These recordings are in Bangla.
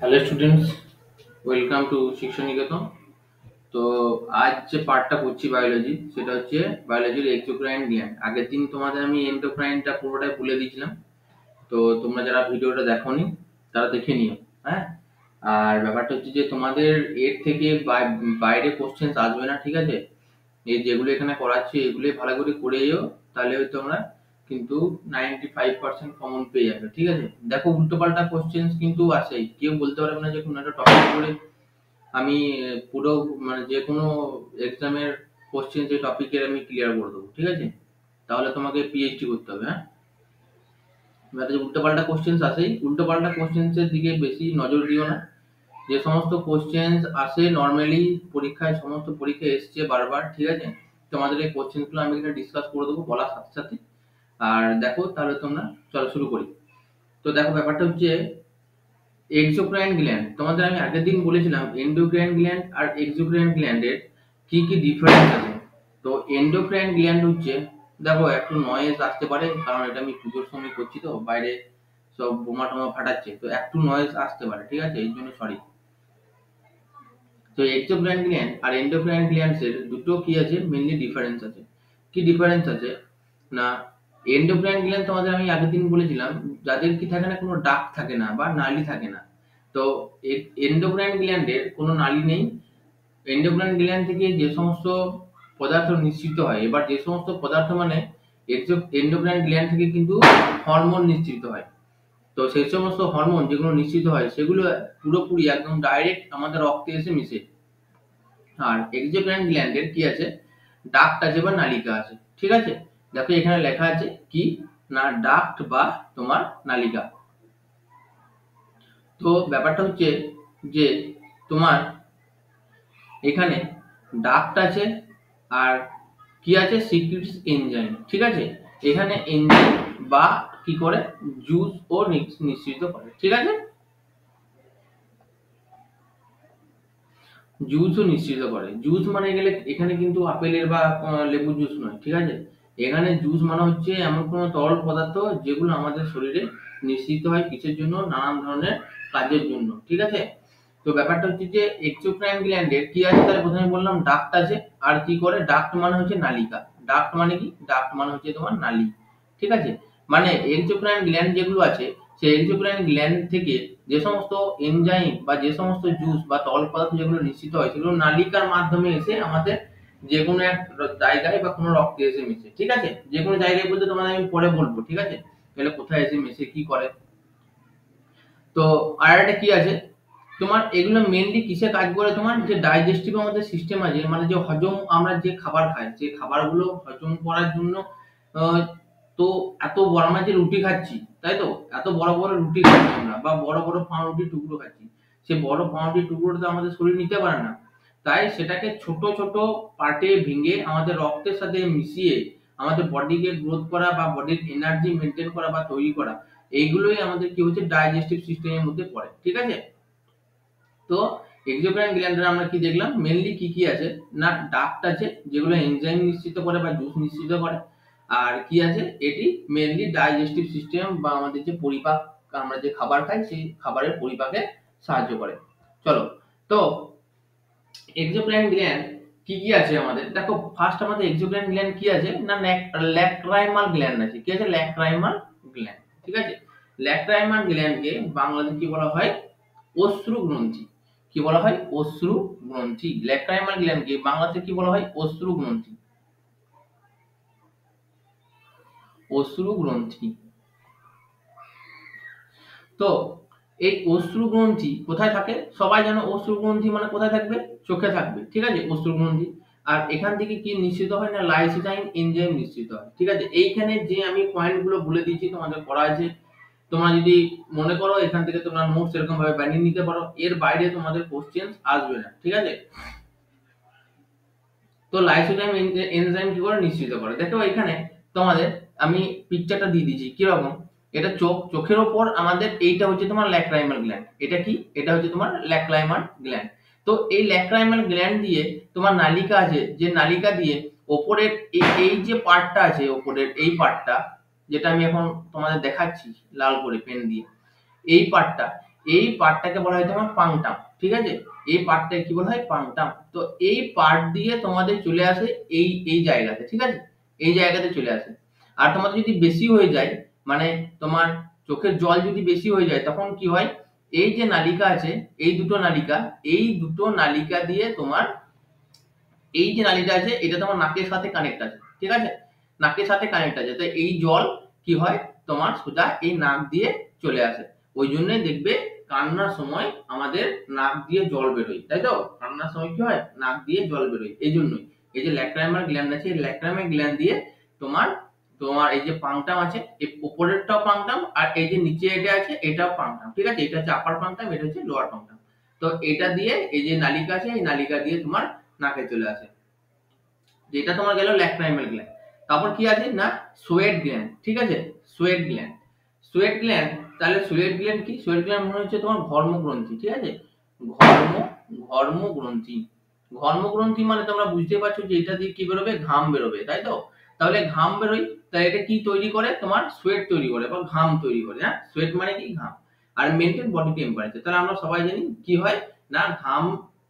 হ্যালো স্টুডেন্টস, ওয়েলকাম টু শিক্ষা নিকেতন। তো আজ যে পার্টটা করছি বায়োলজি, সেটা হচ্ছে বায়োলজির এক্সোক্রাইন গ্ল্যান্ড। আগের দিন তোমাদের আমি এন্ডোক্রাইনটা পুরোটাই বলে দিয়েছিলাম। তো তোমরা যারা ভিডিওটা দেখোনি তারা দেখে নিও। হ্যাঁ, আর ব্যাপারটা হচ্ছে যে তোমাদের এর থেকে বাইরে কোশ্চেন আসবে না, ঠিক আছে? এই যেগুলো এখানে করাচ্ছি এগুলোই ভালো করে করে যেও, তাহলে হয়তো তোমরা কিন্তু 95% কমন পেয়ে যাবে, ঠিক আছে? দেখো, উল্টোপাল্টা কোশ্চেন কিন্তু আসেই, কেউ বলতে পারবে না যে কোনো একটা টপিক করে আমি পুরো মানে যে কোনো এক্সামের কোশ্চেন যে টপিকের আমি ক্লিয়ার করে দেবো, ঠিক আছে? তাহলে তোমাকে পিএইচডি করতে হবে। হ্যাঁ, এবার উল্টোপাল্টা কোশ্চেন আসেই, উল্টোপাল্টা কোশ্চেন্সের দিকে বেশি নজর দিও না। যে সমস্ত কোশ্চেন্স আসে নর্মালি পরীক্ষায়, সমস্ত পরীক্ষায় এসছে বারবার, ঠিক আছে? তোমাদের এই কোশ্চেনগুলো আমি এখানে ডিসকাস করে দেবো বলার সাথে সাথে। আর দেখো, তাহলে তোমরা চলো শুরু করি। তো দেখো, ব্যাপারটা হচ্ছে এক্সোক্রাইন গ্ল্যান্ড। তোমাদের আমি আগের দিন বলেছিলাম এন্ডোক্রাইন গ্ল্যান্ড আর এক্সোক্রাইন গ্ল্যান্ডের কি কি ডিফারেন্স আছে। তো এন্ডোক্রাইন গ্ল্যান্ড হচ্ছে, দেখো একটু নয়েজ আসতে পারে, কারণ এটা আমি পুজোর সময় করছি, তো বাইরে সব বোমা টোমা ফাটাচ্ছে, তো একটু নয়েজ আসতে পারে, ঠিক আছে? এই জন্য সরি। তো এক্সোক্রাইন গ্ল্যান্ড আর এন্ডোক্রাইন গ্ল্যান্ডসের দুটো কি আছে, মেইনলি ডিফারেন্স আছে। কি ডিফারেন্স আছে না, এন্ডোক্রাইন গ্ল্যান্ড তোমাদের আমি আগের দিন বলেছিলাম যাদের কি থাকে না, কোনো ডাক থাকে না বা নালী থাকে না। তো এন্ডোক্রাইন গ্ল্যান্ডের কোনো নালী নেই। এন্ডোক্রাইন গ্ল্যান্ড থেকে যে সমস্ত পদার্থ নিঃসৃত হয়, এবার যে সমস্ত পদার্থ মানে এন্ডোক্রাইন গ্ল্যান্ড থেকে কিন্তু হরমোন নিঃসৃত হয়। তো সেই সমস্ত হরমোন যেগুলো নিঃসৃত হয় সেগুলো পুরোপুরি একদম ডাইরেক্ট আমাদের রক্তে এসে মিশে। আর এক্সোক্রাইন গ্ল্যান্ডের কি আছে, ডাক্ট আছে বা নালিকা আছে, ঠিক আছে? দেখো এখানে লেখা আছে কি না, ডাক্ট বা তোমার নালিকা। তো ব্যাপারটা হচ্ছে যে তোমার এখানে ডাক্ট আছে আর কি আছে, সিক্রিটস এনজাইম, ঠিক আছে? এখানে এনজাইম বা কি করে জুস ও নিঃসৃত করে, ঠিক আছে? জুসও নিশ্চিত করে। জুস মানে গেলে এখানে কিন্তু আপেলের বা লেবু জুস নয়, ঠিক আছে? এখানে জুস মানে হচ্ছে এমন কোনো তরল পদার্থ যেগুলো আমাদের শরীরে নিঃসৃত হয় কিসের জন্য, নানান ধরনের কাজের জন্য, ঠিক আছে? তো ব্যাপারটা হচ্ছে যে এক্সোক্রাইন গ্ল্যান্ডের কি আছে, তাহলে প্রথমে বললাম ডাক্ট আছে। আর কি করে, ডাক্ট মানে হচ্ছে নালিকা। ডাক্ট মানে কি, ডাক্ট মানে হচ্ছে তোমার নালী, ঠিক আছে? মানে এক্সোক্রাইন গ্ল্যান্ড যেগুলো আছে, সেই এক্সোক্রাইন গ্ল্যান্ড থেকে যে সমস্ত এনজাইম বা যে সমস্ত জুস বা তরল পদার্থ যেগুলো নিঃসৃত হয় সেগুলো নালিকার মাধ্যমে এসে আমাদের যে কোনো এক জায়গায় বা কোনো রক্তে এসে মিশে, ঠিক আছে? যে কোনো জায়গায় বলতে তোমাদের আমি পরে বলবো, ঠিক আছে? তাহলে কোথায় এসে মিশে কি করে। তো আর একটা কি আছে, তোমার এগুলো মেনলি কিসে কাজ করে, তোমার যে ডাইজেস্টিভ আমাদের সিস্টেম আছে, মানে যে হজম, আমরা যে খাবার খাই যে খাবারগুলো হজম করার জন্য আহ, তো এত বড়, আমরা যে রুটি খাচ্ছি, তাই তো? এত বড় বড় রুটি খাচ্ছি আমরা, বা বড় বড় পাউরুটির টুকরো খাচ্ছি। সে বড় পাউরুটির টুকরোটা তো আমাদের শরীর নিতে পারে না। তাই সেটাকে ছোট ছোট পার্টে ভেঙে আমাদের রক্তের সাথে মিশিয়ে আমাদের বডিকে গ্রোথ করা বা বডির এনার্জি মেনটেন করা বা তৈরি করা, এইগুলোই আমাদের কি হচ্ছে, ডাইজেস্টিভ সিস্টেমের মধ্যে পড়ে, ঠিক আছে? তো এক্সোক্রাইন গ্ল্যান্ডে আমরা কি দেখলাম, মেনলি কি কি আছে না, ডাক্ট আছে যেগুলো এনজাইম নিশ্চিত করে বা জুস নিশ্চিত করে। আর কি আছে, এটি মেনলি ডাইজেস্টিভ সিস্টেম বা আমাদের যে পরিপাক, আমরা যে খাবার খাই সেই খাবারের পরিপাকে সাহায্য করে। চলো, তো এক্সোক্রাইন গ্ল্যান্ড কি কি আছে আমাদের, দেখো ফার্স্ট আমাদের এক্সোক্রাইন গ্ল্যান্ড কি আছে না, ল্যাক্রাইমাল গ্ল্যান্ড আছে। কি আছে, ল্যাক্রাইমাল গ্ল্যান্ড, ঠিক আছে? ল্যাক্রাইমাল গ্ল্যান্ডকে বাংলাতে কি বলা হয়, অশ্রু গ্রন্থি। কি বলা হয়, অশ্রু গ্রন্থি। ল্যাক্রাইমাল গ্ল্যান্ডকে বাংলাতে কি বলা হয়, অশ্রু গ্রন্থি। অশ্রু গ্রন্থি। তো এই অশ্রু গ্রন্থি কোথায় থাকে, সবাই জানো অশ্রু গ্রন্থি মানে কোথায় থাকবে, চোখে থাকবে, ঠিক আছে? অশ্রু গ্রন্থি। আর এখান থেকে কি নিশ্চিত হয় না, লাইসোজাইম এনজাইম নিশ্চিত হয়, ঠিক আছে? এইখানে যে আমি পয়েন্ট গুলো বলে দিয়েছি তোমাদের করা আছে, তোমরা যদি মনে করো এখান থেকে তোমরা নোটস এরকম ভাবে বানিয়ে নিতে পারো, এর বাইরে তোমাদের কোশ্চেন আসবে না, ঠিক আছে? তো লাইসোজাইম এনজাইম কি করে নিশ্চিত করে, দেখো এখানে তোমাদের আমি পিকচারটা দিয়ে দিয়েছি কিরকম। এটা চোখ, চোখের ওপর আমাদের এইটা হচ্ছে তোমার ল্যাক্রাইমাল গ্ল্যান্ড। এটা কি, এটা হচ্ছে তোমার ল্যাক্রাইমাল গ্ল্যান্ড। তো এই ল্যাক্রাইমাল গ্ল্যান্ড দিয়ে তোমার নালিকা আছে, যে নালিকা দিয়ে ওপরের এই যে পার্টটা আছে, ওপরের এই পার্টটা যেটা আমি এখন তোমাদের দেখাচ্ছি লাল করে পেন দিয়ে, এই পার্টটা, এই পার্টটাকে বলা হয় তোমার পাংটাম, ঠিক আছে, এই পার্টটাকে কি বলা হয় পাংটাম। তো এই পার্ট দিয়ে তোমাদের চলে আসে এই এই জায়গাতে, ঠিক আছে, এই জায়গাতে চলে আসে। আর তোমাদের যদি বেশি হয়ে যায়, মানে তোমার চোখের জল যদি বেশি হয়ে যায়, তখন কি হয়, এই যে নালিকা আছে, এই দুটো নালিকা, এই দুটো নালিকা দিয়ে তোমার, এই যে নালিটা আছে এটা তোমার নাকের সাথে কানেক্ট আছে, ঠিক আছে, নাকের সাথে কানেক্ট আছে। তো এই জল কি হয় তোমার সোজা এই নাক দিয়ে চলে আসে। ওই জন্যই দেখবে কান্নার সময় আমাদের নাক দিয়ে জল বেরোয়, তাই তো, কান্নার সময় কি হয় নাক দিয়ে জল বেরোয়। এই জন্যই এই যে ল্যাক্রাইমাল গ্ল্যান্ড আছে, এই ল্যাক্রাইমাল গ্ল্যান্ড দিয়ে তোমার তোমার এই যে পাংটাম আছে, এই উপরেরটাও পাংটাম, আর এই যে নিচে এটা আছে এটাও পাংটাম, ঠিক আছে, এটা হচ্ছে আপার পাংটাম, এটা হচ্ছে লোয়ার পাংটাম। তো এটা দিয়ে এই যে নালিকা আছে, এই নালিকা দিয়ে তোমার নাকে চলে আসে, যেটা তোমার গেল ল্যাক্রাইমাল গ্ল্যান্ড। তারপর কি আছে না সোয়েট গ্ল্যান্ড, ঠিক আছে, সোয়েট গ্ল্যান্ড। সোয়েট গ্ল্যান্ড, তাহলে সোয়েট গ্ল্যান্ড কি, সোয়েট গ্ল্যান্ড মনে হচ্ছে তোমার ঘর্মগ্রন্থি, ঠিক আছে, ঘর্ম ঘর্মগ্রন্থি। ঘর্মগ্রন্থি মানে তোমরা বুঝতে পারছো যে এটা দিয়ে কি বেরোবে, ঘাম বেরোবে, তাই তো। তাহলে ঘাম বেরোয়, তাই এটা কি তৈরি করে তোমার সোয়েট তৈরি করে বা ঘাম তৈরি করে। হ্যাঁ, সোয়েট মানে কি ঘাম। আর মেইনটেইন বডি টেম্পারেচার, তাহলে আমরা সবাই জানি কি হয় না ঘাম,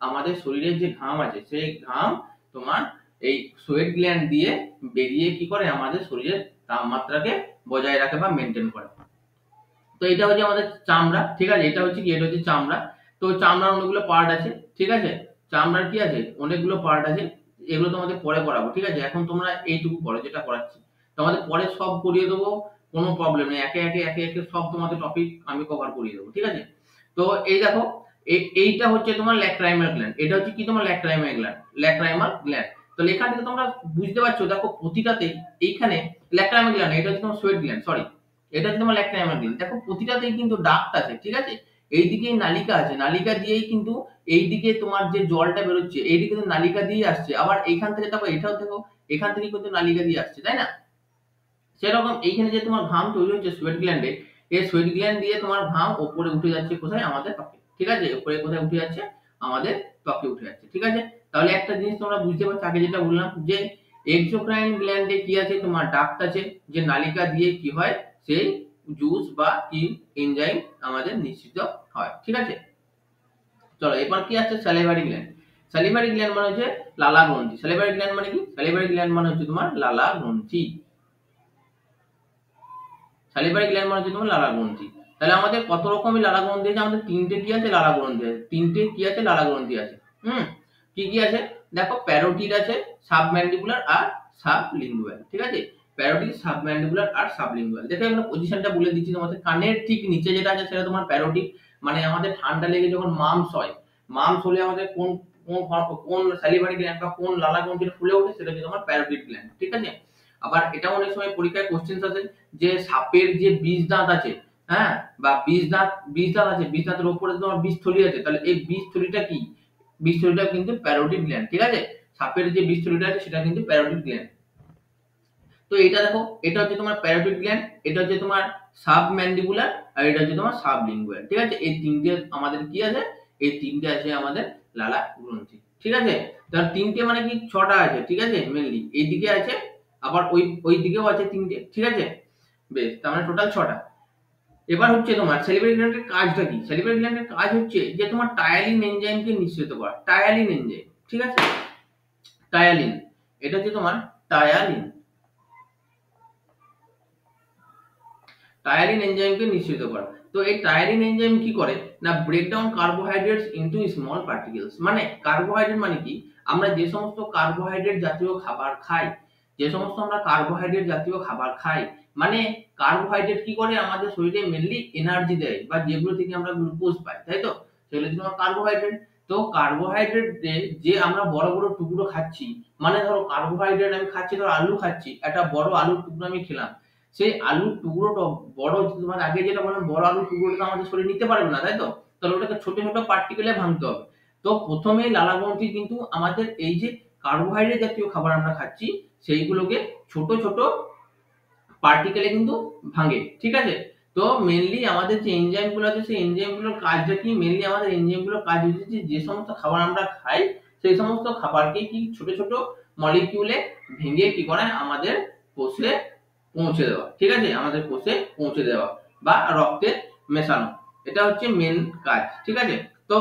আমাদের শরীরের যে ঘাম আছে সেই ঘাম তোমার এই সোয়েট গ্ল্যান্ড দিয়ে বেরিয়ে কি করে আমাদের শরীরের তাপমাত্রাকে বজায় রাখে বা মেনটেন করে। তো এটা হচ্ছে আমাদের চামড়া, ঠিক আছে, এটা হচ্ছে কি, এটা হচ্ছে চামড়া। তো চামড়ার অনেকগুলো পার্ট আছে, ঠিক আছে, চামড়ার কি আছে অনেকগুলো পার্ট আছে, এগুলো তোমাদের পরে করাবো, ঠিক আছে, এখন তোমরা এইটুকু করো যেটা করাচ্ছি, তোমাদের পরে সব করিয়ে দেবো, কোনো প্রবলেম নেই, একে একে একে একে সব তোমাদের টপিক আমি কভার করিয়ে দেবো, ঠিক আছে। তো এই দেখো, এইটা হচ্ছে তোমার ল্যাক্রাইমাল গ্ল্যান্ড, এটা হচ্ছে কি তোমার ল্যাক্রাইমাল গ্ল্যান্ড, ল্যাক্রাইমাল গ্ল্যান্ড। তো এখান থেকে তোমরা বুঝতে পারছো, দেখো প্রতিটাতেই এইখানে ল্যাক্রাইমাল গ্ল্যান্ড, এটা হচ্ছে তোমার সোয়েট গ্ল্যান্ড, সরি, এটা হচ্ছে তোমার ল্যাক্রাইমাল গ্ল্যান্ড। দেখো প্রতিটাতেই কিন্তু ডাক্ট আছে, ঠিক আছে, এইদিকে নালিকা আছে, নালিকা দিয়েই কিন্তু এইদিকে তোমার যে জলটা বেরোচ্ছে এইদিকে কিন্তু নালিকা দিয়ে আসছে, আবার এইখান থেকে দেখো এটাও দেখো এখান থেকে কিন্তু নালিকা দিয়ে আসছে, তাই না। সেরকম এইখানে যে তোমার ঘাম তৈরি হচ্ছে সোয়েট গ্ল্যান্ডে, এই সোয়েট গ্ল্যান্ড দিয়ে তোমার ঘাম উপরে উঠে যাচ্ছে কোথায়, আমাদের ত্বকে, ঠিক আছে, উপরে কোথায় উঠে যাচ্ছে, আমাদের ত্বকে উঠে যাচ্ছে, ঠিক আছে। তাহলে একটা জিনিস তোমরা বুঝতে পারছো, আগে যেটা বললাম যে এক্সোক্রাইন গ্ল্যান্ডে কি আছে তোমার ডাক্ট আছে, যে নালিকা দিয়ে কি হয় সেই জুস বা কি এনজাইম আমাদের নিঃসৃত হয়, ঠিক আছে। চলো এবার কি আছে স্যালিভারি গ্ল্যান্ড। স্যালিভারি গ্ল্যান্ড মানে হচ্ছে লালা গ্রন্থি। স্যালিভারি গ্ল্যান্ড মানে কি, স্যালিভারি গ্ল্যান্ড মানে হচ্ছে তোমার লালা গ্রন্থি। স্যালিভারি গ্ল্যান্ড মানে হচ্ছে তোমার লালা গ্রন্থি। তাহলে আমাদের কত রকমের লালা গ্রন্থি আছে, আমাদের তিনটে কি আছে লালা গ্রন্থি আছে, তিনটে কি আছে লালা গ্রন্থি আছে। কি কি আছে দেখো, প্যারোটিড আছে, সাবম্যান্ডিবুলার আর সাবলিঙ্গুয়াল, ঠিক আছে, প্যারোটিড, সাবম্যান্ডিবুলার আর সাবলিঙ্গুয়াল। দেখো এখানে পজিশনটা বলে দিচ্ছি তোমাদের, কানের ঠিক নিচে যেটা আছে সেটা তোমার প্যারোটিড, মানে আমাদের ঠান্ডা লেগে যখন মামস হয়, মামস হলে আমাদের কোন কোন কোন স্যালিভারি গ্ল্যান্ড বা কোন লালা গ্রন্থিটা ফুলে ওঠে, সেটা হচ্ছে তোমার প্যারোটিড গ্ল্যান্ড, ঠিক আছে। আবার এটাও অনেক সময় পরীক্ষায় কোশ্চেন আসে যে সাপের যে বিষ দাঁত আছে, হ্যাঁ, বা বিষ দাঁত আছে, বিষ দাঁতের উপরে তোমার বীজথলি আছে, তাহলে এই বীজথলিটা কি, বীজথলিটা কিন্তু প্যারোটিড গ্ল্যান্ড, ঠিক আছে, সাপের যে বীজথলিটা আছে সেটা কিন্তু প্যারোটিড গ্ল্যান্ড। তো এটা দেখো, এটা হচ্ছে তোমার প্যারোটিড গ্ল্যান্ড, এটা হচ্ছে তোমার সাবম্যান্ডিবুলার, আর এটা হচ্ছে তোমার সাবলিঙ্গুয়াল, ঠিক আছে। এই তিনটে আমাদের কি আছে, এই তিনটে আছে আমাদের লালা গ্রন্থি, ঠিক আছে। তার তিনটে মানে কি ছটা আছে, ঠিক আছে, মেনলি এইদিকে আছে, আবার ওই ওই দিকেও আছে তিনটে, ঠিক আছে, বেশ, তার মানে টোটাল ছটা। এবার হচ্ছে তোমার স্যালিভারি গ্ল্যান্ডের কাজটা কি, স্যালিভারি গ্ল্যান্ডের কাজ হচ্ছে যে তোমার টায়ালিন এনজাইমকে নিঃসৃত করা, টায়ালিন এনজাইম, ঠিক আছে, টায়ালিন, এটা হচ্ছে তোমার টায়ালিন, টায়ারিন এনজাইমকে নিঃসৃত করা। তো এই টায়ারিন এনজাইম কি করে না, break down carbohydrates into small particles. মানে কার্বোহাইড্রেট মানে কি, আমরা যে সমস্ত কার্বোহাইড্রেট জাতীয় খাবার খাই, যে সমস্ত আমরা কার্বোহাইড্রেট জাতীয় খাবার খাই, মানে কার্বোহাইড্রেট কি করে আমাদের শরীরে মেনলি এনার্জি দেয়, বা যেগুলো থেকে আমরা গ্লুকোজ পাই, তাই তো, সেগুলো হচ্ছে আমার কার্বোহাইড্রেট। তো কার্বোহাইড্রেট যে আমরা বড় বড় টুকরো খাচ্ছি, মানে ধরো কার্বোহাইড্রেট আমি খাচ্ছি, ধরো আলু খাচ্ছি, একটা বড় আলুর টুকরো আমি খেলাম, সেই আলুর টুকরোটা বড়, তোমার আগে যেটা বললাম বড় আলুর টুকরোটা আমাদের শরীর নিতে পারবে না, তাই তো, তাহলে ওটাকে ছোট ছোট পার্টিকেলে ভাঙতে হবে। তো প্রথমেই লালা গ্রন্থি কিন্তু আমাদের এই যে কার্বোহাইড্রেট জাতীয় খাবার আমরা খাচ্ছি সেইগুলোকে ছোট ছোট পার্টিকেলে কিন্তু ভাঙে, ঠিক আছে। তো মেনলি আমাদের যে এনজাইম গুলো আছে সেই এনজাইম গুলোর কাজটা কি, মেনলি আমাদের এনজাইম গুলোর কাজ হচ্ছে যে সমস্ত খাবার আমরা খাই সেই সমস্ত খাবারকে কি ছোট ছোট মলিকিউলে ভেঙে কি করে আমাদের কোষে পৌঁছে দেওয়া, ঠিক আছে, আমাদের কোষে পৌঁছে দেওয়া বা রক্তে মেশানো। এটা হচ্ছে মেন কাজ, ঠিক আছে। তো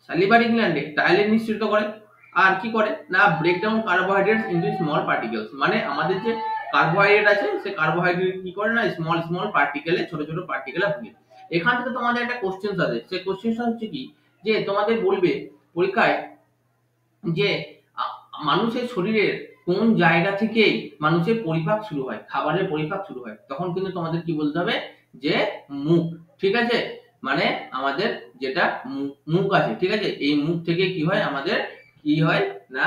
সালিভারি গ্ল্যান্ডে টাইলেট নিঃসৃত করে, আর কি করে না break down carbohydrates into small particles, মানে আমাদের যে কার্বোহাইড্রেট আছে সেই কার্বোহাইড্রেট কি করে না স্মল স্মল পার্টিকেলে, ছোট ছোট পার্টিকেলে ভাঙে। এখান থেকে তোমাদের একটা কোশ্চেন আছে, সেই কোশ্চেনটা হচ্ছে কি যে তোমাদের বলবে পরীক্ষায় যে মানুষের শরীরের কোন জায়গা থেকে মানুষের পরিপাক শুরু হয়, খাবারের পরিপাক শুরু হয়, তখন কিন্তু তোমাদের কি বলতে হবে যে মুখ, ঠিক আছে। মানে আমাদের যেটা মুখ আছে, ঠিক আছে, এই মুখ থেকে কি হয় আমাদের কি হয় না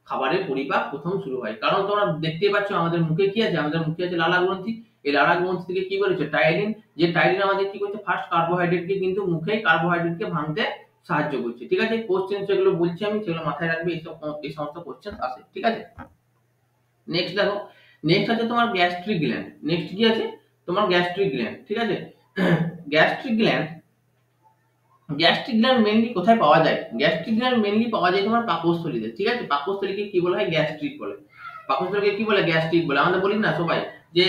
খাবারের পরিপাক প্রথম শুরু হয়। কারণ তোমরা দেখতেই পাচ্ছ আমাদের মুখে কি আছে, আমাদের মুখে আছে লালা গ্রন্থি। এই লালা গ্রন্থি থেকে কি করেছে টাইলিন, যে টাইলিন আমাদের কি করছে ফার্স্ট কার্বোহাইড্রেটকে কিন্তু মুখে কার্বোহাইড্রেটকে ভাঙতে সাহায্য করছে, ঠিক আছে। কোশ্চেন যেগুলো বলছি আমি সেগুলো মাথায় রাখবে, এই সমস্ত কোশ্চেন আসে, ঠিক আছে। নেক্সট দেখো, নেক্সট আছে তোমার গ্যাস্ট্রিক গ্ল্যান্ড। নেক্সট কি আছে তোমার গ্যাস্ট্রিক গ্ল্যান্ড, ঠিক আছে। Gastric gland, gastric gland mainly কোথায় পাওয়া যায়? গ্যাস্ট্রিক গ্ল্যান্ড মেইনলি পাওয়া যায় তোমার পাকস্থলীতে, ঠিক আছে। পাকস্থলীকে কি বলা হয়? গ্যাস্ট্রিক বলে। পাকস্থলীকে কি বলে? গ্যাস্ট্রিক বলে। আমরা বলি না সবাই যে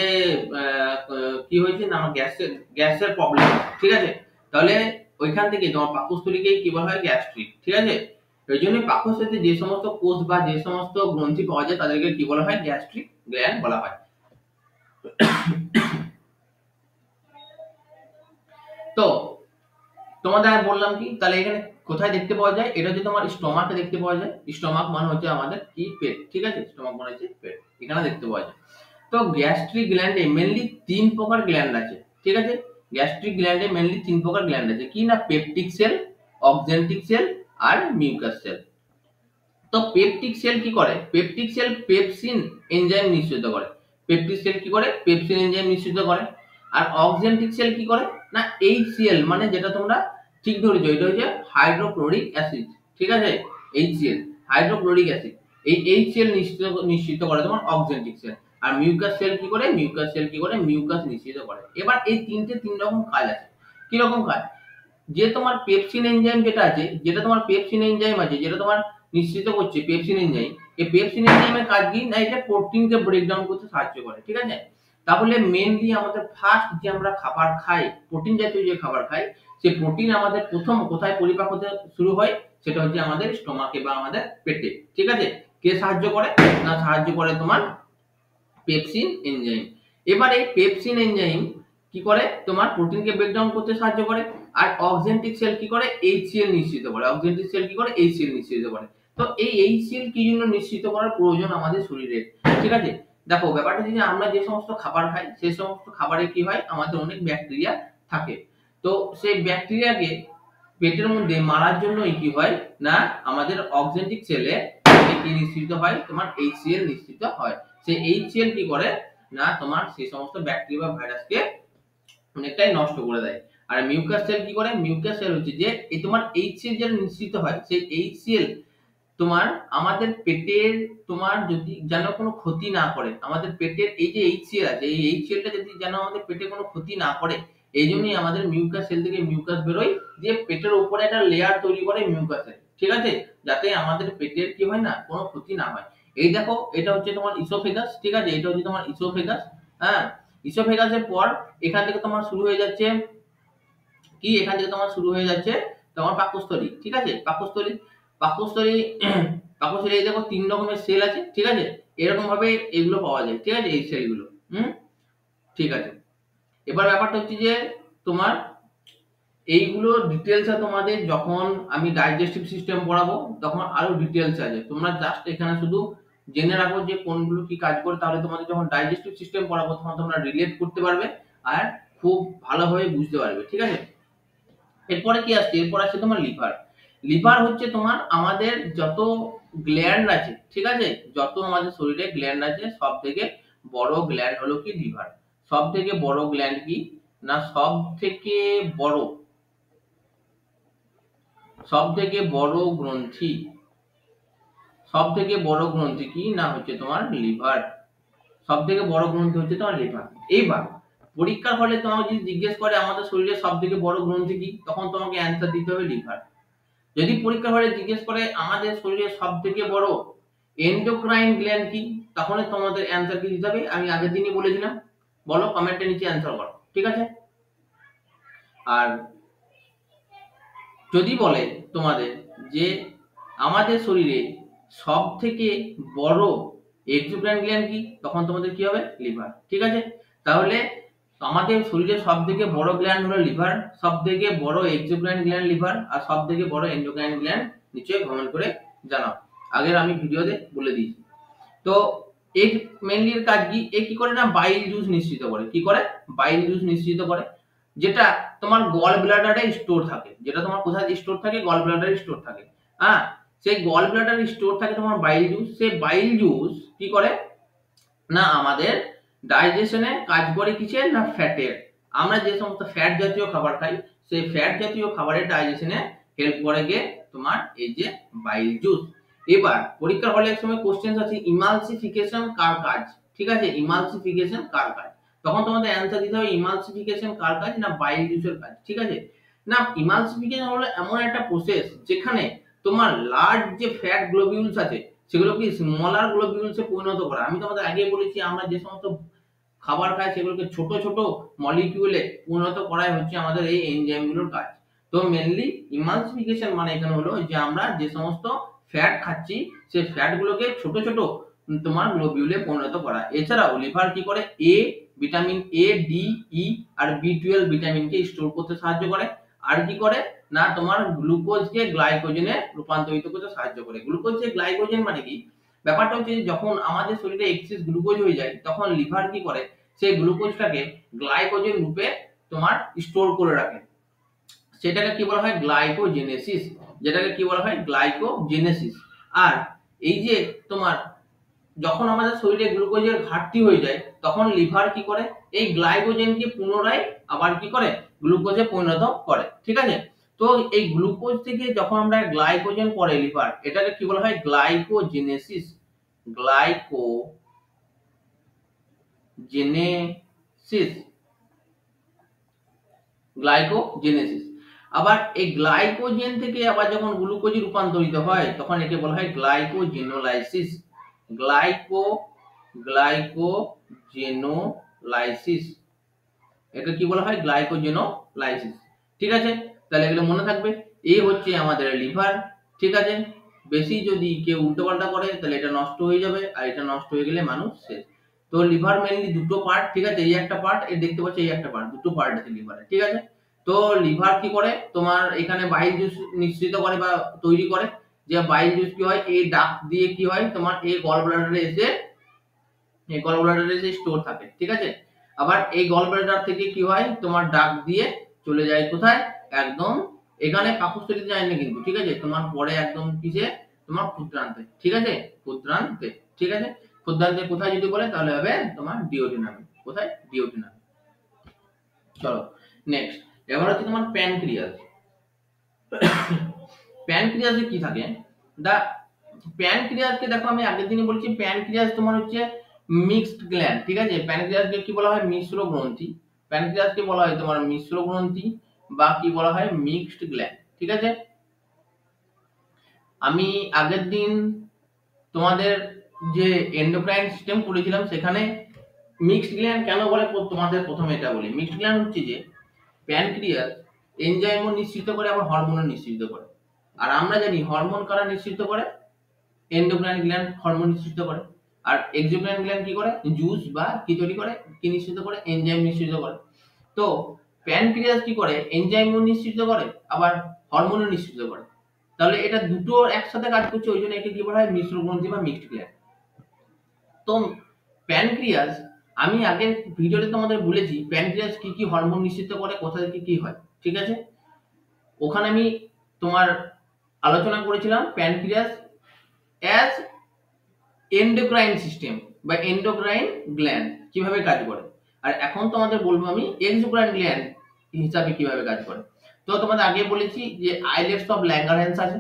কি হয়েছে না আমার গ্যাসের প্রবলেম, ঠিক আছে। তাহলে ওইখান থেকে তোমার পাকস্থলীকে কি বলা হয়? গ্যাস্ট্রিক, ঠিক আছে। এই জন্য পাকস্থলীতে যে সমস্ত কোষ বা যে সমস্ত গ্রন্থি পাওয়া যায় তাদেরকে কি বলা হয়? গ্যাস্ট্রিক গ্ল্যান্ড বলা হয়। তো তোমাদের আর বললাম কি, তাহলে এখানে কোথায় দেখতে পাওয়া যায়? এটা হচ্ছে তোমার স্টমাকে দেখতে পাওয়া যায়। স্টমাক মানে হচ্ছে আমাদের কি পেট, ঠিক আছে। স্টমাক মানে হচ্ছে পেট, এখানে দেখতে পাওয়া যায়। তো গ্যাস্ট্রিক গ্ল্যান্ডে মেনলি তিন প্রকার গ্ল্যান্ড আছে, ঠিক আছে। গ্যাস্ট্রিক গ্ল্যান্ডে মেনলি তিন প্রকার গ্ল্যান্ড আছে, কি না পেপটিক সেল, অক্সেন্টিক সেল আর মিউকাস সেল। তো পেপটিক সেল কি করে? পেপটিক সেল পেপসিন এনজাইম নিঃসৃত করে। পেপটিক সেল কি করে? পেপসিন এনজাইম নিঃসৃত করে। আর অক্সেন্টিক সেল কি করে না HCl, মানে যেটা তোমরা ঠিক ধরেছো, এটা হচ্ছে হাইড্রোক্লোরিক অ্যাসিড, ঠিক আছে। HCl হাইড্রোক্লোরিক অ্যাসিড, এই HCl নিঃসৃত করে তোমার অক্সেন্টিক সেল। আর মিউকাস সেল কি করে? মিউকাস সেল কি করে? মিউকাস নিঃসৃত করে। এবার এই তিন রকম কাজ আছে। কি রকম কাজ? যে তোমার পেপসিন এনজাইম যেটা আছে, যেটা তোমার পেপসিন এনজাইম আছে, যেটা তোমার নিঃসৃত করছে পেপসিন এনজাইম, এই পেপসিন এনজাইমের কাজ কি না এটা প্রোটিনকে ব্রেকডাউন করতে সাহায্য করে, ঠিক আছে। তাহলে মেইনলি আমাদের ফার্স্ট যে আমরা খাবার খাই, প্রোটিন জাতীয় যে খাবার খাই, সেই প্রোটিন আমাদের প্রথম কোথায় পরিপাক হতে শুরু হয়? সেটা হচ্ছে আমাদের স্টোমাকে বা আমাদের পেটে, ঠিক আছে। কে সাহায্য করে না সাহায্য করে তোমার পেপসিন এনজাইম। এবার এই পেপসিন এনজাইম কি করে? তোমার প্রোটিনকে ব্রেকডাউন করতে সাহায্য করে। আর অক্সেন্টিক সেল কি করে? HCl নিঃসৃত করে। অক্সেন্টিক সেল কি করে? HCl নিঃসৃত করে। তো এই HCl কি জন্য নিঃসৃত করার প্রয়োজন আমাদের শরীরে, ঠিক আছে। দেখো ব্যাপারটা হচ্ছে যে আমরা যে সমস্ত খাবার খাই সেই সমস্ত খাবারে কি হয় আমাদের অনেক ব্যাকটেরিয়া থাকে। তো সেই ব্যাকটেরিয়াকে পেটের মধ্যে মারার জন্যই কি হয় না আমাদের অক্সেন্টিক সেলে কি নিঃসৃত হয়? তোমার HCl নিঃসৃত হয়। সেই HCl কি করে না তোমার সেই সমস্ত ব্যাকটেরিয়া বা ভাইরাসকে অনেকটাই নষ্ট করে দেয়। আর মিউকাস সেল কি করে? মিউকাস সেল হচ্ছে যে এই তোমার HCl যেটা নিঃসৃত হয় সেই HCl তোমার আমাদের পেটের তোমার যদি যেন কোনো ক্ষতি না করে, আমাদের পেটের এই যে HCl আছে এই HCl টা যদি যেন আমাদের পেটে কোনো ক্ষতি না করে, এই জন্যই আমাদের মিউকাস সেল থেকে মিউকাস বেরোয়, যে পেটের উপরে একটা লেয়ার তৈরি করে মিউকাসের, ঠিক আছে, যাতে আমাদের পেটের কি হয় না কোনো ক্ষতি না হয়। এই দেখো এটা হচ্ছে তোমার ইসোফেগাস, ঠিক আছে, এটা হচ্ছে তোমার ইসোফেগাস। হ্যাঁ, ইসোফেগাসের পর এখান থেকে তোমার শুরু হয়ে যাচ্ছে কি, এখান থেকে তোমার শুরু হয়ে যাচ্ছে তোমার পাকস্থলী, ঠিক আছে। পাকস্থলী, পাকস্থলী পাকস্থলী এই দেখো তিন রকমের সেল আছে, ঠিক আছে। এরকম ভাবে এগুলো পাওয়া যায়, ঠিক আছে, এই সেলগুলো। ঠিক আছে। এবার ব্যাপারটা হচ্ছে যে তোমার এইগুলো ডিটেলস তোমাদের যখন আমি ডাইজেস্টিভ সিস্টেম পড়াবো তখন আরো ডিটেলস আছে, তোমরা জাস্ট এখানে শুধু জেনে রাখো যে কোনগুলো কি কাজ করে, তাহলে তোমাদের যখন ডাইজেস্টিভ সিস্টেম পড়াবো তখন তোমরা রিলেট করতে পারবে আর খুব ভালোভাবে বুঝতে পারবে, ঠিক আছে। এরপরে কি আসছে? এরপর আসছে তোমার লিভার। লিভার হচ্ছে তোমার আমাদের যত গ্ল্যান্ড আছে, ঠিক আছে, যত আমাদের শরীরে গ্ল্যান্ড আছে সব থেকে বড় গ্ল্যান্ড হলো কি লিভার। সব থেকে বড় গ্ল্যান্ড কি না বড় সব থেকে বড় গ্রন্থি, সব থেকে বড় গ্রন্থি কি না হচ্ছে তোমার লিভার। সব থেকে বড় গ্রন্থি হচ্ছে তোমার লিভার। এইবার পরীক্ষার হলে তোমাকে যদি জিজ্ঞেস করে আমাদের শরীরের সব থেকে বড় গ্রন্থি কি, তখন তোমাকে অ্যান্সার দিতে হবে লিভার। যদি পরীক্ষার হলে জিজ্ঞেস করে আমাদের শরীরের সব থেকে বড় এন্ডোক্রাইন গ্ল্যান্ড কি, তখন তোমাদের অ্যান্সার কি দিতে হবে? আমি আগের দিনই বলেছিলাম, বলো কমেন্টের নিচে অ্যান্সার করো, ঠিক আছে। আর যদি বলে তোমাদের যে আমাদের শরীরে সব থেকে বড় এক্সোক্রাইন গ্ল্যান্ড কি, তখন তোমাদের কি হবে? লিভার। ঠিক আছে, তাহলে আমাদের শরীরে সব থেকে বড় গ্ল্যান্ড হলো লিভার, সব থেকে বড় এক্সোক্রাইন গ্ল্যান্ড লিভার, আর সব থেকে বড় এন্ডোক্রাইন গ্ল্যান্ড নিচে কমেন্ট করে জানাও। আগের আমি ভিডিওতে বলে দিয়েছি। তো এর মেইনলি এর কাজ কি? এ কি করে না, বাইল জুস নিঃসৃত করে। কি করে? বাইল জুস নিঃসৃত করে, যেটা তোমার গল ব্লাডারে স্টোর থাকে। যেটা তোমার কোথায় স্টোর থাকে? গল ব্লাডারে স্টোর থাকে। হ্যাঁ, সেই গল ব্লাডারে স্টোর থাকে তোমার বাইল জুস। সেই বাইল জুস কি করে না, আমাদের ডাইজেশনে কাজ করে কিসের না, ফ্যাটের। আমরা যে সমস্ত ফ্যাট জাতীয় খাবার খাই, সেই ফ্যাট জাতীয় খাবারের ডাইজেশনে হেল্প করে গিয়ে তোমার এই যে বাইল জুস। এবার পরীক্ষার হলে এক সময় কোশ্চেন আছে, ইমালসিফিকেশন কার কাজ? ঠিক আছে, ইমালসিফিকেশন কার কাজ? তখন তোমাদের অ্যান্সার দিতে হবে ইমালসিফিকেশন কার কাজ না, বাইল জুসের কাজ। ঠিক আছে, না ইমালসিফিকেশন হলো এমন একটা প্রসেস যেখানে তোমার লার্জ যে ফ্যাট গ্লোবিউলস আছে সেগুলোকে স্মলার গ্লোবিউলসে পরিণত করা। আমি তোমাদের আগে বলেছি আমরা যে সমস্ত খাবার খাই সেগুলোকে ছোট ছোট মলিকিউলে পরিণত করাই হচ্ছে আমাদের এই এনজাইমগুলোর কাজ। তো মেনলি ইমালসিফিকেশন মানে এখানে হলো যে আমরা যে সমস্ত ফ্যাট খাচ্ছি সেই ফ্যাট গুলোকে ছোট ছোট তোমার গ্লোবিউলে পরিণত করা। এছাড়াও লিভার কি করে? ভিটামিন এ, ডি, ই আর বি12 ভিটামিনকে স্টোর করতে সাহায্য করে। আর কি করে না, তোমার গ্লুকোজকে গ্লাইকোজেনে রূপান্তরিত করতে সাহায্য করে। গ্লুকোজকে গ্লাইকোজেন মানে কি? ব্যাপারটা হচ্ছে যখন আমাদের শরীরে এক্সেস গ্লুকোজ হয়ে যায় তখন লিভার কি করে, সেই গ্লুকোজটাকে গ্লাইকোজেন রূপে তোমার স্টোর করে রাখে। সেটাকে কি বলা হয়? গ্লাইকোজেনেসিস। যেটাকে কি বলা হয়? গ্লাইকোজেনেসিস। আর এই যে তোমার যখন আমাদের শরীরে গ্লুকোজের ঘাটতি হয়ে যায় তখন লিভার কি করে? এই গ্লাইকোজেনকে পুনরায় আবার কি করে? গ্লুকোজে পরিণত করে। ঠিক আছে, তো এই গ্লুকোজ থেকে যখন আমরা গ্লাইকোজেন করে লিভার, এটাকে কি বলা হয়? গ্লাইকোজেনেসিস। Glycogenesis, glycogenesis. আবার এই গ্লাইকোজেন থেকে আবার যখন গ্লুকোজে রূপান্তরিত হয় তখন একে বলা হয় গ্লাইকোজেনোলাইসিস। গ্লাইকোজেনোলাইসিস, এটা কি বলা হয়? গ্লাইকোজেনোলাইসিস। ঠিক আছে, তাহলে এগুলো মনে থাকবে। এই হচ্ছে আমাদের লিভার। ঠিক আছে, বেশি যদি কেউ উল্টোপাল্টা করে তাহলে এটা নষ্ট হয়ে যাবে, আর এটা নষ্ট হয়ে গেলে মানুষ শেষ। তো লিভার মেইনলি দুটো পার্ট। ঠিক আছে, এই একটা পার্ট, এই দেখতে পাচ্ছ এই একটা পার্ট, দুটো পার্ট আছে লিভারে। ঠিক আছে, তো লিভার কি করে তোমার এখানে বাইল জুস নিঃসৃত করে বা তৈরি করে। যে বাইল জুস কি হয়, এই ডাক দিয়ে কি হয় তোমার এই গল ব্লাডারে এসে স্টোর থাকে। ঠিক আছে, আবার এই গল ব্লাডার থেকে কি হয় তোমার ডাক দিয়ে চলে যায় কোথায়? একদম এখানে পাকস্থলীতে যায় না কিন্তু। ঠিক আছে, তোমার পরে একদম কিসে? তোমার ক্ষুদ্রান্তে। ঠিক আছে, ক্ষুদ্রান্তে। ঠিক আছে, ক্ষুদ্রান্তে কোথায় যদি বলে তাহলে হবে তোমার ডিওডিনামে। কোথায়? ডিওডিনামে। চলো নেক্সট, এবার হচ্ছে তোমার প্যানক্রিয়াস। প্যানক্রিয়াসে কি থাকে? দা প্যানক্রিয়াসকে দেখো আমি আগের দিনই বলছি, প্যানক্রিয়াস তোমার হচ্ছে মিক্সড গ্ল্যান্ড। ঠিক আছে, প্যানক্রিয়াসকে কি বলা হয়? মিশ্র গ্রন্থি। প্যানক্রিয়াসকে বলা হয় তোমার মিশ্র গ্রন্থি বা কি বলা হয়? Mixed gland. ঠিক আছে, আমি আগের দিন তোমাদের যে এন্ডোক্রাইন সিস্টেম করেছিলাম সেখানে মিক্সড গ্ল্যান্ড কেন বলে তোমাদের প্রথমে এটা বলি। মিক্সড গ্ল্যান্ড হচ্ছে যে প্যানক্রিয়াস এনজাইমও নিঃসৃত করে আবার হরমোনও নিঃসৃত করে। আর আমরা জানি হরমোন কারা নিঃসৃত করে? এন্ডোক্রাইন গ্ল্যান্ড হরমোন নিঃসৃত করে। আর এক্সোক্রাইন গ্ল্যান্ড কি করে? জুস বা কি তৈরি করে? কি নিঃসৃত করে? এনজাইম নিঃসৃত করে। তো প্যানক্রিয়াস কি করে? এনজাইমও নিঃসৃত করে আবার হরমোনও নিঃসৃত করে। তাহলে এটা দুটো একসাথে কাজ করছে, ওই জন্য একে কি বলা হয়? মিশ্র গ্রন্থি বা মিক্সড গ্ল্যান্ড। তো প্যানক্রিয়াস, আমি আগের ভিডিওতে তোমাদের বলেছি প্যানক্রিয়াস কি কি হরমোন নিঃসৃত করে, কোথা থেকে কি হয়। ঠিক আছে, ওখানে আমি তোমার আলোচনা করেছিলাম প্যানক্রিয়াস অ্যাজ এন্ডোক্রাইন সিস্টেম বা এন্ডোক্রাইন গ্ল্যান্ড কিভাবে কাজ করে। আর এখন তোমাদের বলবো আমি এক্সোক্রাইন গ্ল্যান্ড হিসাবে কিভাবে কাজ করে। তো তোমাদের আগে বলেছি যে আইলেটস অফ ল্যাঙ্গারহ্যান্স আছে।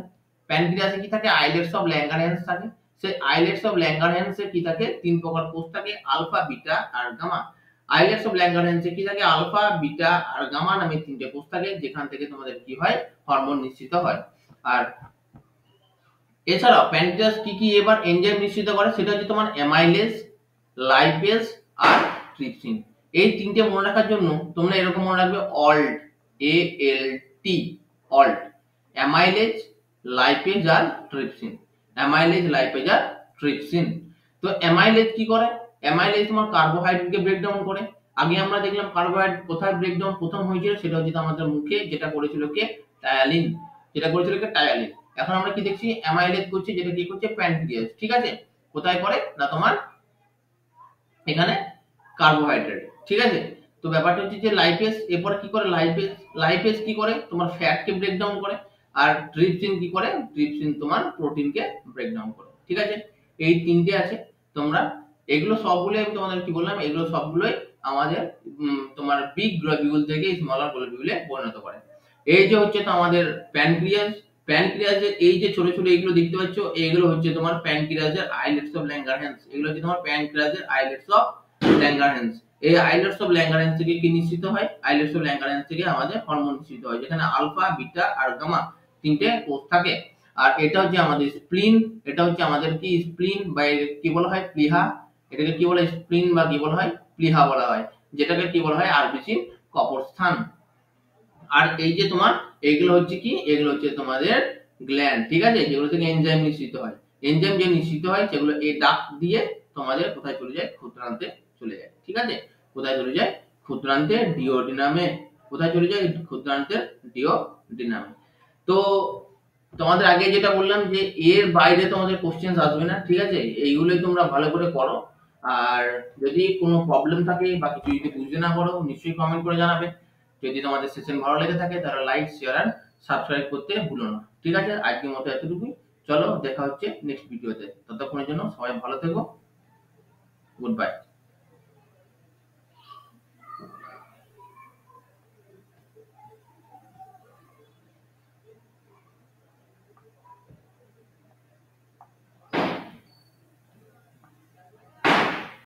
প্যানক্রিয়াসে কি থাকে? আইলেটস অফ ল্যাঙ্গারহ্যান্স থাকে। সেই আইলেটস অফ ল্যাঙ্গারহ্যান্সে কি থাকে? তিন প্রকার কোষ থাকে, আলফা, বিটা আর গামা। আইলেটস অফ ল্যাঙ্গারহ্যান্সে কি থাকে? আলফা, বিটা আর গামা নামে তিনটে কোষ থাকে, যেখান থেকে তোমাদের কি হয়? হরমোন নিঃসৃত হয়। আর এছাড়াও প্যানক্রিয়াস কি কি এবার এনজাইম নিঃসৃত করে সেটা হচ্ছে তোমার অ্যামাইলেজ, লাইপেজ আর ট্রিপসিন। এই তিনটে মনে রাখার জন্য তোমরা এরকম মনে রাখবে ALT, ALT, ALT, amylase, lipase আর ট্রিপসিন। অ্যামাইলেজ, লাইপেজ আর ট্রিপসিন। তো অ্যামাইলেজ কি করে? অ্যামাইলেজ তোমার কার্বোহাইড্রেটকে ব্রেকডাউন করে। আগে আমরা দেখলাম কার্বোহাইড্রেট কোথায় ব্রেকডাউন প্রথম হয়েছিল, সেটা হচ্ছে আমাদের মুখে, যেটা করেছিল কে? টায়ালিন। যেটা করেছিল কে? টায়ালিন। এখন আমরা কি দেখছি? অ্যামাইলেজ করছে, যেটা কি করছে? প্যানক্রিয়াস। ঠিক আছে? কোথায় করে না তোমার এখানে কার্বোহাইড্রেট। ঠিক আছে? তো ব্যাপারটা হচ্ছে যে লাইপেজ এরপরে কি করে? লাইপেজ, লাইপেজ কি করে? তোমার ফ্যাটকে ব্রেকডাউন করে। আর ট্রিপসিন কি করে? ট্রিপসিন তোমার প্রোটিনকে ব্রেকডাউন করে। ঠিক আছে? এই তিনটে আছে। তোমরা এগুলো সবগুলোই আমি তোমাদের কি বললাম, এগুলো সবগুলোই আমাদের তোমার বিগ গ্লোবিউল থেকে স্মলার গ্লোবিউলে পরিণত করে। এই যে হচ্ছে তো আমাদের প্যানক্রিয়াস। প্যানক্রিয়াসের এই যে ছোট ছোট এইগুলো দেখতে পাচ্ছ, এইগুলো হচ্ছে তোমার প্যানক্রিয়াসের আইলেটস অফ ল্যাঙ্গারহ্যান্স। এগুলো হচ্ছে তোমার প্যানক্রিয়াসের আইলেটস অফ ল্যাঙ্গারহ্যান্স। এই আইলেটস অফ ল্যাঙ্গারহ্যান্স থেকে কি নিশ্চিত হয়? আইলেটস অফ ল্যাঙ্গারহ্যান্স থেকে আমাদের হরমোন নিশ্চিত হয়, যেখানে আলফা, বিটা আর গামা তিনটে কোষ থাকে। আর এটা হচ্ছে আমাদের স্প্লিন। এটা হচ্ছে আমাদের কি? স্প্লিন বা কি বলা হয়? প্লিহা। এটাকে কি বলা হয়? স্প্লিন বা কি বলা হয়? প্লিহা বলা হয়। যেটাকে কি বলা হয়? আরবিসির কবরস্থান। আর এই যে তোমার এগুলো হচ্ছে কি? এগুলো হচ্ছে তোমাদের গ্ল্যান্ড। ঠিক আছে? যেগুলো থেকে এনজাইম নিঃসৃত হয়। এনজাইম যে নিঃসৃত হয় সেগুলো এই ডাক্ট দিয়ে তোমাদের কোথায় চলে যায়? ক্ষুদ্রান্তে চলে যায়। ঠিক আছে? কোথায় চলে যায়? ক্ষুদ্রান্তে, ডিওডিনামে। কোথায় চলে যায়? ক্ষুদ্রান্তের ডিওডিনামে। তো তোমাদের আগে যেটা বললাম যে এর বাইরে তোমাদের কোশ্চেন আসবে না। ঠিক আছে? এইগুলোই তোমরা ভালো করে করো। আর যদি কোনো প্রবলেম থাকে বা কিছু যদি বুঝতে না পারো, নিশ্চয়ই কমেন্ট করে জানাবে। যদি তোমাদের সেশন ভালো লেগে থাকে তাহলে লাইক, শেয়ার আর সাবস্ক্রাইব করতে ভুলো না। ঠিক আছে? আজকের মতো এতটুকুই। চলো দেখা হচ্ছে নেক্সট ভিডিওতে। ততক্ষণের জন্য সবাই ভালো থেকো। Good bye.